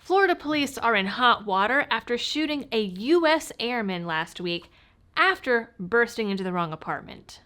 Florida police are in hot water after shooting a US Airman last week after bursting into the wrong apartment.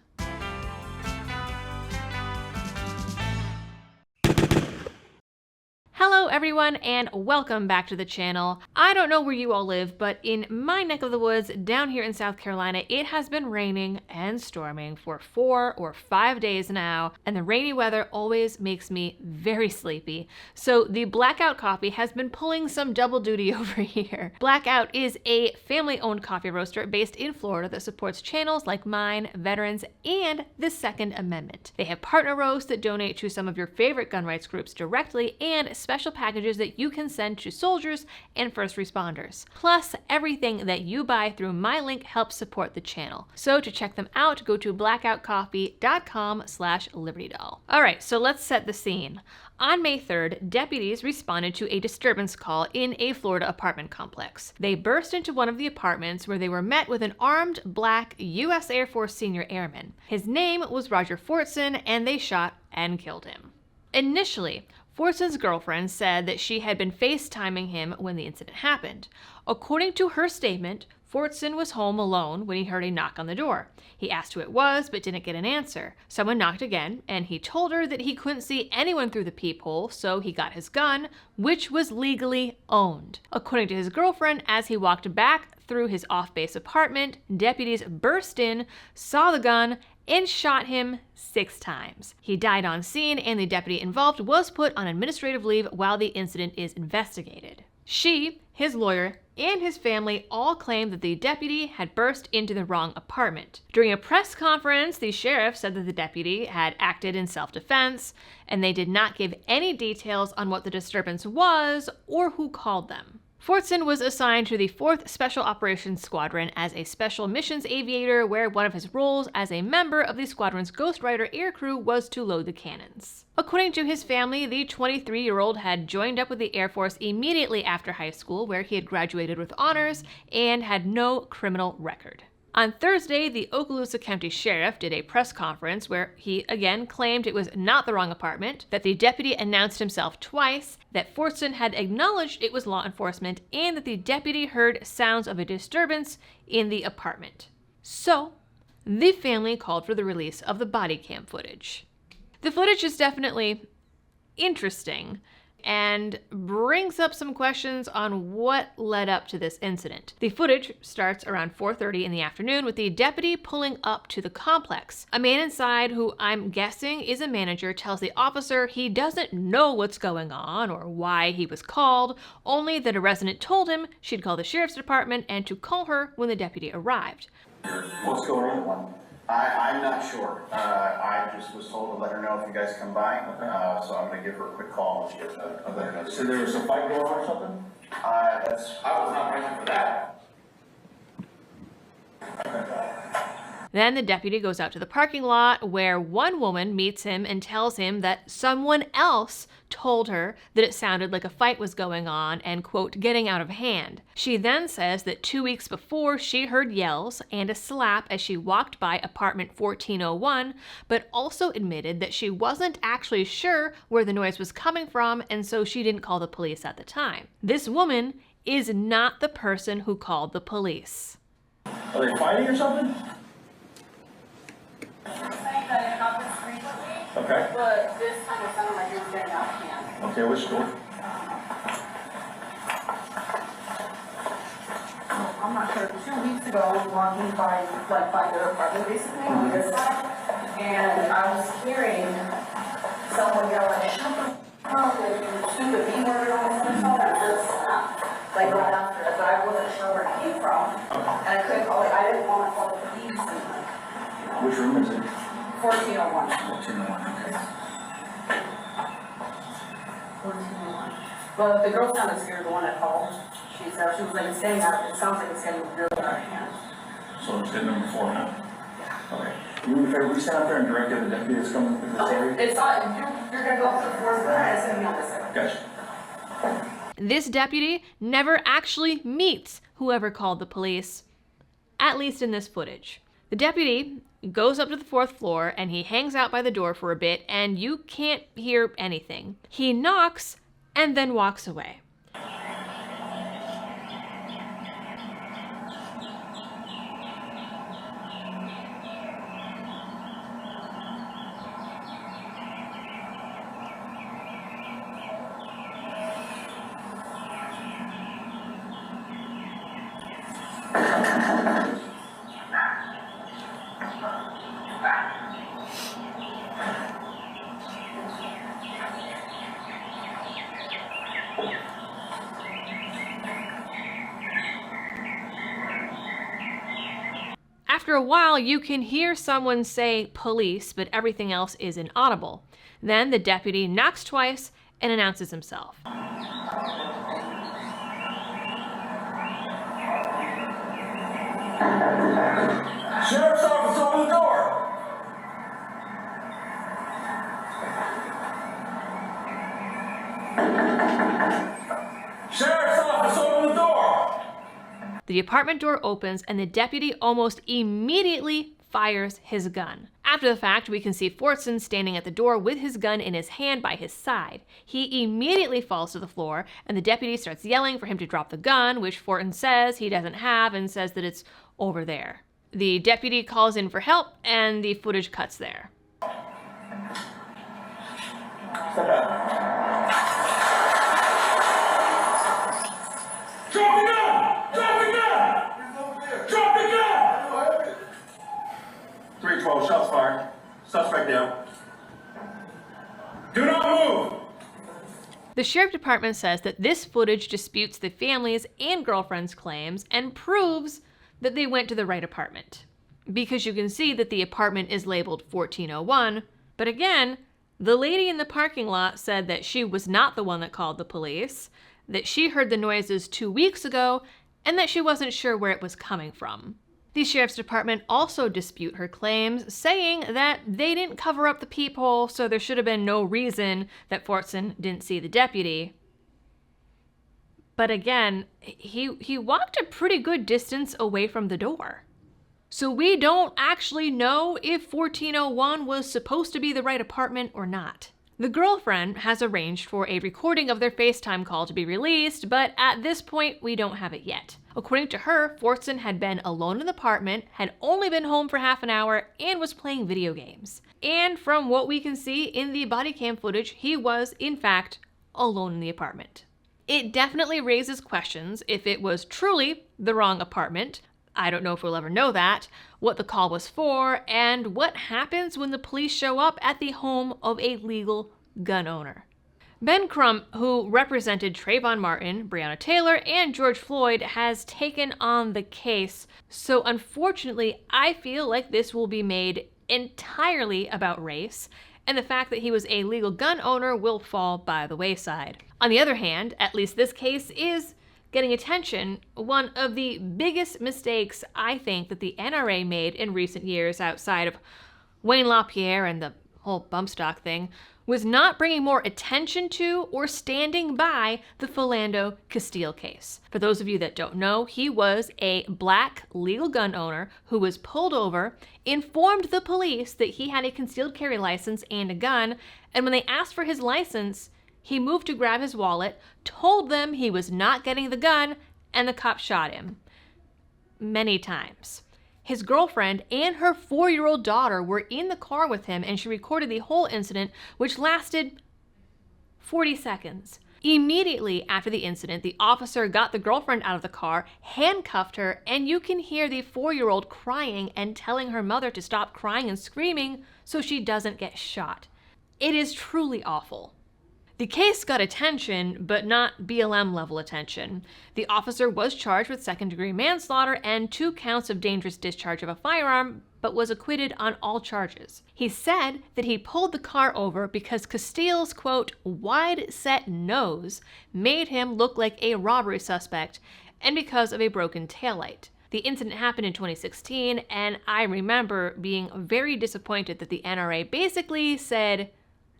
Hello everyone and welcome back to the channel. I don't know where you all live, but in my neck of the woods down here in South Carolina, it has been raining and storming for 4 or 5 days now, and the rainy weather always makes me very sleepy. So the Blackout Coffee has been pulling some double duty over here. Blackout is a family-owned coffee roaster based in Florida that supports channels like mine, veterans, and the Second Amendment. They have partner roasts that donate to some of your favorite gun rights groups directly, and special packages that you can send to soldiers and first responders. Plus, everything that you buy through my link helps support the channel. So to check them out, go to blackoutcoffee.com/libertydoll. All right, so let's set the scene. On May 3rd, deputies responded to a disturbance call in a Florida apartment complex. They burst into one of the apartments where they were met with an armed black US Air Force senior airman. His name was Roger Fortson, and they shot and killed him. Initially, Fortson's girlfriend said that she had been FaceTiming him when the incident happened. According to her statement, Fortson was home alone when he heard a knock on the door. He asked who it was, but didn't get an answer. Someone knocked again, and he told her that he couldn't see anyone through the peephole, so he got his gun, which was legally owned. According to his girlfriend, as he walked back through his off-base apartment, deputies burst in, saw the gun, and shot him 6 times. He died on scene, and the deputy involved was put on administrative leave while the incident is investigated. She, his lawyer, and his family all claimed that the deputy had burst into the wrong apartment. During a press conference, the sheriff said that the deputy had acted in self-defense, and they did not give any details on what the disturbance was or who called them. Fortson was assigned to the 4th Special Operations Squadron as a special missions aviator, where one of his roles as a member of the squadron's Ghost Rider aircrew was to load the cannons. According to his family, the 23-year-old had joined up with the Air Force immediately after high school, where he had graduated with honors and had no criminal record. On Thursday, the Okaloosa County Sheriff did a press conference where he again claimed it was not the wrong apartment, that the deputy announced himself twice, that Fortson had acknowledged it was law enforcement, and that the deputy heard sounds of a disturbance in the apartment. So, the family called for the release of the body cam footage. The footage is definitely interesting and brings up some questions on what led up to this incident. The footage starts around 4:30 in the afternoon with the deputy pulling up to the complex. A man inside, who I'm guessing is a manager, tells the officer he doesn't know what's going on or why he was called, only that a resident told him she'd call the sheriff's department and to call her when the deputy arrived. What's going on? I'm not sure. I just was told to let her know if you guys come by, so I'm going to give her a quick call when she gets done. Okay. So there was a fight going on or something? I was not ready for that. Then the deputy goes out to the parking lot where one woman meets him and tells him that someone else told her that it sounded like a fight was going on and, quote, getting out of hand. She then says that 2 weeks before she heard yells and a slap as she walked by apartment 1401, but also admitted that she wasn't actually sure where the noise was coming from, and so she didn't call the police at the time. This woman is not the person who called the police. Are they fighting or something? Okay. But this time it sounded like it was getting out of hand. Okay, which school? I'm not sure. 2 weeks ago, I was walking by their apartment basically on this side, and I was hearing someone yell like, "Shut the fuck up," and stupid B word on the phone, and just like right after it, but I wasn't sure where it came from, and I couldn't call it. I didn't want to call the police. Which room is it? 1401. 1401, okay. 1401. But the girl sounded scared, the one that called. She said, she was like, saying that it sounds like it's getting really out of hand. So it's hit number 4 now? Okay. You mean, if we stand out there and direct the deputy that's coming through this area? It's not, you're going to go up to the 4th floor, and it's going to be on this side. Gotcha. This deputy never actually meets whoever called the police, at least in this footage. The deputy goes up to the 4th floor and he hangs out by the door for a bit, and you can't hear anything. He knocks and then walks away. After a while, you can hear someone say police, but everything else is inaudible. Then the deputy knocks twice and announces himself. Sheriff's office, open the door! Sheriff's office, open the door! The apartment door opens and the deputy almost immediately fires his gun. After the fact, we can see Fortson standing at the door with his gun in his hand by his side. He immediately falls to the floor and the deputy starts yelling for him to drop the gun, which Fortin says he doesn't have and says that it's over there. The deputy calls in for help and the footage cuts there. Step out. Drop the gun! Drop the gun! Drop the gun! 312, shots fired. Suspect down. Do not move! The sheriff department says that this footage disputes the family's and girlfriend's claims and proves that they went to the right apartment. Because you can see that the apartment is labeled 1401, but again, the lady in the parking lot said that she was not the one that called the police, that she heard the noises 2 weeks ago, and that she wasn't sure where it was coming from. The sheriff's department also dispute her claims, saying that they didn't cover up the peephole, so there should have been no reason that Fortson didn't see the deputy. But again, he walked a pretty good distance away from the door. So we don't actually know if 1401 was supposed to be the right apartment or not. The girlfriend has arranged for a recording of their FaceTime call to be released, but at this point, we don't have it yet. According to her, Fortson had been alone in the apartment, had only been home for half an hour, and was playing video games. And from what we can see in the body cam footage, he was, in fact, alone in the apartment. It definitely raises questions if it was truly the wrong apartment. I don't know if we'll ever know that, what the call was for, and what happens when the police show up at the home of a legal gun owner. Ben Crump, who represented Trayvon Martin, Breonna Taylor, and George Floyd, has taken on the case, so unfortunately, I feel like this will be made entirely about race, and the fact that he was a legal gun owner will fall by the wayside. On the other hand, at least this case is getting attention. One of the biggest mistakes I think that the NRA made in recent years, outside of Wayne LaPierre and the whole bump stock thing, was not bringing more attention to or standing by the Philando Castile case. For those of you that don't know, he was a black legal gun owner who was pulled over, informed the police that he had a concealed carry license and a gun, and when they asked for his license, he moved to grab his wallet, told them he was not getting the gun, and the cop shot him. Many times. His girlfriend and her 4-year-old daughter were in the car with him, and she recorded the whole incident, which lasted 40 seconds. Immediately after the incident, the officer got the girlfriend out of the car, handcuffed her, and you can hear the 4-year-old crying and telling her mother to stop crying and screaming so she doesn't get shot. It is truly awful. The case got attention, but not BLM level attention. The officer was charged with second-degree manslaughter and 2 counts of dangerous discharge of a firearm, but was acquitted on all charges. He said that he pulled the car over because Castile's, quote, wide-set nose made him look like a robbery suspect, and because of a broken taillight. The incident happened in 2016, and I remember being very disappointed that the NRA basically said,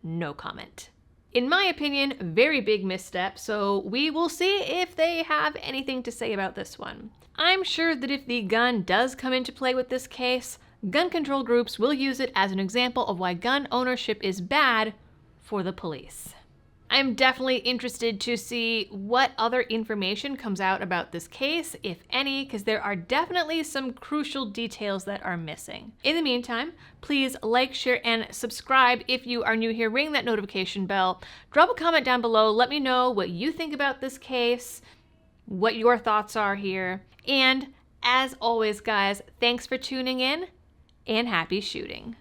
no comment. In my opinion, very big misstep, so we will see if they have anything to say about this one. I'm sure that if the gun does come into play with this case, gun control groups will use it as an example of why gun ownership is bad for the police. I'm definitely interested to see what other information comes out about this case, if any, because there are definitely some crucial details that are missing. In the meantime, please like, share, and subscribe if you are new here. Ring that notification bell. Drop a comment down below. Let me know what you think about this case, what your thoughts are here. And as always, guys, thanks for tuning in, and happy shooting.